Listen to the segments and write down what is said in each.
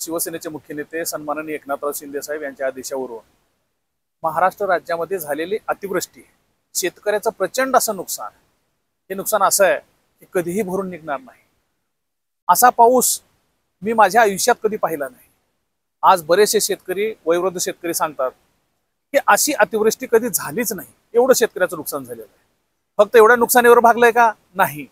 शिवसेनेचे मुख्य नेते सन्माननीय एकनाथराव शिंदे साहेब यांच्या आदेशावरून महाराष्ट्र राज्यामध्ये झालेली अतिवृष्टी, शेतकऱ्याचं प्रचंड असं नुकसान, हे नुकसान असं आहे की कधीही भरून निघणार नाही। असा पाऊस मी माझ्या आयुष्यात कधी पाहिला नाही। आज बरेचसे शेतकरी, वयोवृद्ध शेतकरी सांगतात की अशी अतिवृष्टी कधी झालीच नाही, एवढं शेतकऱ्याचं नुकसान झालेलं आहे। फक्त एवढ्या नुकसानीवर भागलंय का? नाही।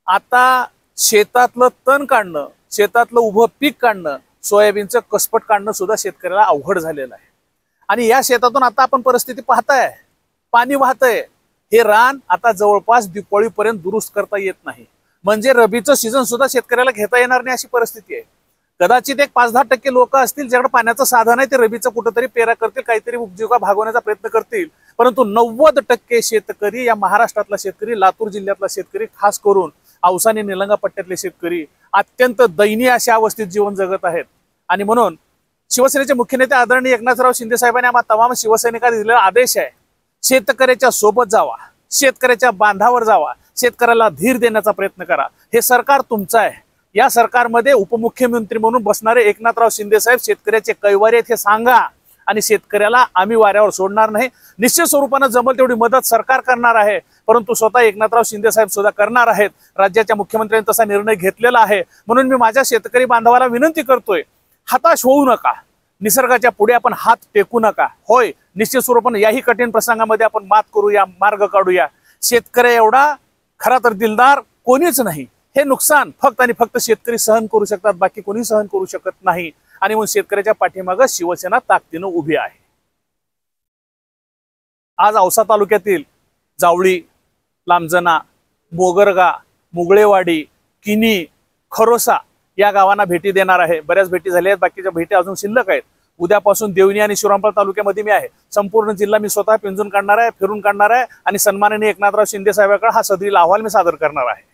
आता शेतातलं तण काढणं, शेतातलं उभं पीक काढणं, सोयाबीनचं कसपट काढणं सुद्धा शेतकऱ्याला अवघड झालेलं आहे। आणि या शेतातून आता आपण परिस्थिती पाहताय, पाणी वाहतंय। हे रान आता जवळपास दिवाळीपर्यंत दुरुस्त करता येत नाही, म्हणजे रबीचं सीझन सुद्धा शेतकऱ्याला घेता येणार नाही अशी परिस्थिती आहे। कदाचित एक 5-10% लोक असतील ज्याकडे पाण्याचं साधन आहे, ते रबीचं कुठेतरी पेरा करतील, काहीतरी उपजीविका भागवण्याचा प्रयत्न करतील। परंतु 90% शेतकरी, या महाराष्ट्रातला शेतकरी, लातूर जिल्ह्यातला शेतकरी, खास करून औसा आणि निलंगा पट्ट्यातले शेतकरी अत्यंत दयनीय अशा अवस्थेत जीवन जगत आहेत। आणि म्हणून शिवसेनेचे मुख्य नेते आदरणीय एकनाथराव शिंदे साहेबांनी आम्हा तमाम शिवसैनिकांना दिलेला आदेश आहे, शेतकऱ्याच्या सोबत जावा, शेतकऱ्याच्या बांधावर जावा, शेतकऱ्याला धीर देण्याचा प्रयत्न करा। हे सरकार तुमचं आहे। या सरकारमध्ये उपमुख्यमंत्री म्हणून बसणारे एकनाथराव शिंदे साहेब शेतकऱ्याचे कैवारी आहेत हे सांगा, आणि शेतकऱ्याला आम्ही वाऱ्यावर सोडणार नाही। निश्चित स्वरूपाने जमल तेवढी मदत सरकार करणार आहे, परंतु स्वतः एकनाथराव शिंदे साहेब सुद्धा करणार आहेत। राज्याच्या मुख्यमंत्र्यांनी तसा निर्णय घेतलेला आहे। म्हणून मी माझ्या शेतकरी बांधवाला विनंती करतोय, हताश होऊ नका, निसर्गाच्या पुढे आपण हात टेकू नका। होय, निश्चित स्वरूपाने याही कठीण प्रसंगामध्ये आपण मात करूया, मार्ग काढूया। शेतकरी एवढा खरा तर दिलदार कोणीच नाही। हे नुकसान फक्त आणि फक्त शेतकरी सहन करू शकतात, बाकी कोणी सहन करू शकत नाही। आणि म्हणून शेतकऱ्याच्या पाठीमागे शिवसेना ताकदीने उभी आहे। आज औसा तालुक्यातील जावळी, लांबजना, मोगरगा, मुगळेवाडी, किनी, खरोसा या गावांना भेटी देणार आहे। बऱ्याच भेटी झाल्या आहेत, बाकीच्या भेटी अजून शिल्लक आहेत। उद्यापासून देवणी आणि शिवरामपूर तालुक्यामध्ये मी आहे। संपूर्ण जिल्हा मी स्वतः पिंजून काढणार आहे, फिरून काढणार आहे, आणि सन्माननीय एकनाथराव शिंदे साहेबांकडे हा सदरील अहवाल मी सादर करणार आहे।